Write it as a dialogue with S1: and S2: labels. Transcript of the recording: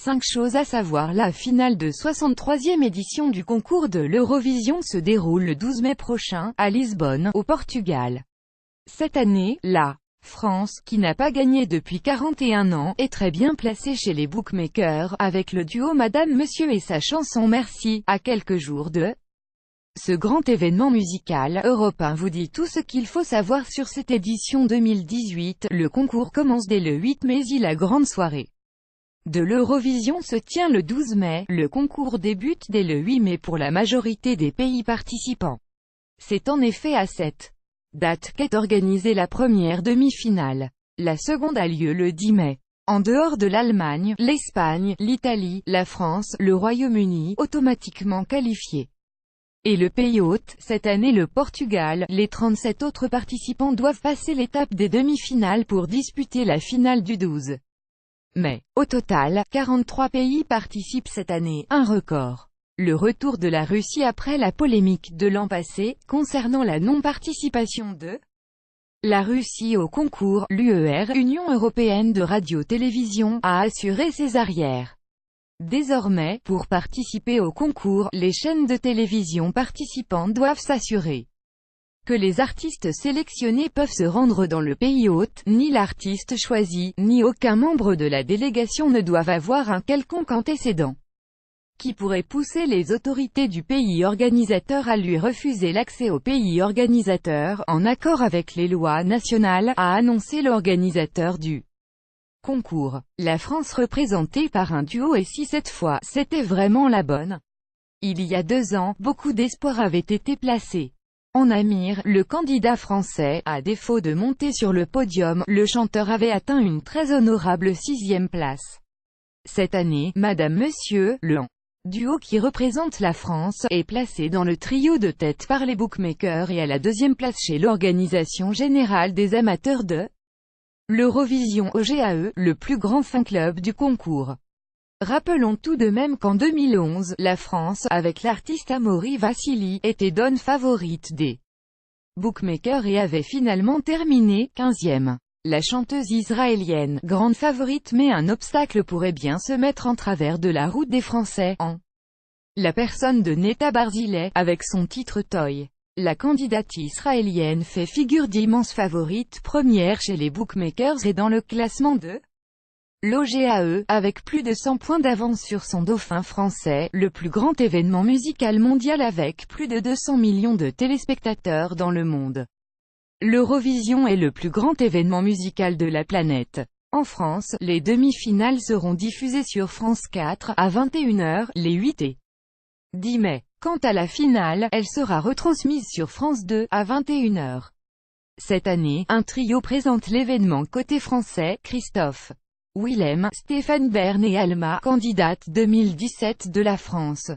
S1: 5 choses à savoir. La finale de 63e édition du concours de l'Eurovision se déroule le 12 mai prochain, à Lisbonne, au Portugal. Cette année, la France, qui n'a pas gagné depuis 41 ans, est très bien placée chez les bookmakers, avec le duo Madame Monsieur et sa chanson Merci, à quelques jours de ce grand événement musical. Europe 1 vous dit tout ce qu'il faut savoir sur cette édition 2018. Le concours commence dès le 8 mai et la grande soirée de l'Eurovision se tient le 12 mai. Le concours débute dès le 8 mai pour la majorité des pays participants. C'est en effet à cette date qu'est organisée la première demi-finale. La seconde a lieu le 10 mai. En dehors de l'Allemagne, l'Espagne, l'Italie, la France, le Royaume-Uni, automatiquement qualifiés, et le pays hôte, cette année le Portugal, les 37 autres participants doivent passer l'étape des demi-finales pour disputer la finale du 12 mai. Au total, 43 pays participent cette année, un record. Le retour de la Russie après la polémique de l'an passé, concernant la non-participation de la Russie au concours, l'UER, Union européenne de radio-télévision, a assuré ses arrières. Désormais, pour participer au concours, les chaînes de télévision participantes doivent s'assurer que les artistes sélectionnés peuvent se rendre dans le pays hôte. Ni l'artiste choisi, ni aucun membre de la délégation ne doivent avoir un quelconque antécédent qui pourrait pousser les autorités du pays organisateur à lui refuser l'accès au pays organisateur, en accord avec les lois nationales, a annoncé l'organisateur du concours. La France représentée par un duo, et si cette fois, c'était vraiment la bonne? Il y a 2 ans, beaucoup d'espoir avait été placé en Amir, le candidat français. À défaut de monter sur le podium, le chanteur avait atteint une très honorable 6e place. Cette année, Madame Monsieur, le duo qui représente la France, est placé dans le trio de tête par les bookmakers et à la 2e place chez l'Organisation Générale des Amateurs de l'Eurovision, OGAE, le plus grand fan club du concours. Rappelons tout de même qu'en 2011, la France, avec l'artiste Amaury Vassili, était donne favorite des bookmakers et avait finalement terminé 15e. La chanteuse israélienne, grande favorite, mais un obstacle pourrait bien se mettre en travers de la route des Français, en la personne de Netta Barzilai, avec son titre Toy. La candidate israélienne fait figure d'immense favorite, première chez les bookmakers et dans le classement de l'OGAE, avec plus de 100 points d'avance sur son dauphin français, le plus grand événement musical mondial avec plus de 200 millions de téléspectateurs dans le monde. L'Eurovision est le plus grand événement musical de la planète. En France, les demi-finales seront diffusées sur France 4, à 21 h, les 8 et 10 mai. Quant à la finale, elle sera retransmise sur France 2, à 21 h. Cette année, un trio présente l'événement côté français: Christophe Willem, Stéphane Bern et Alma, candidate 2017 de la France.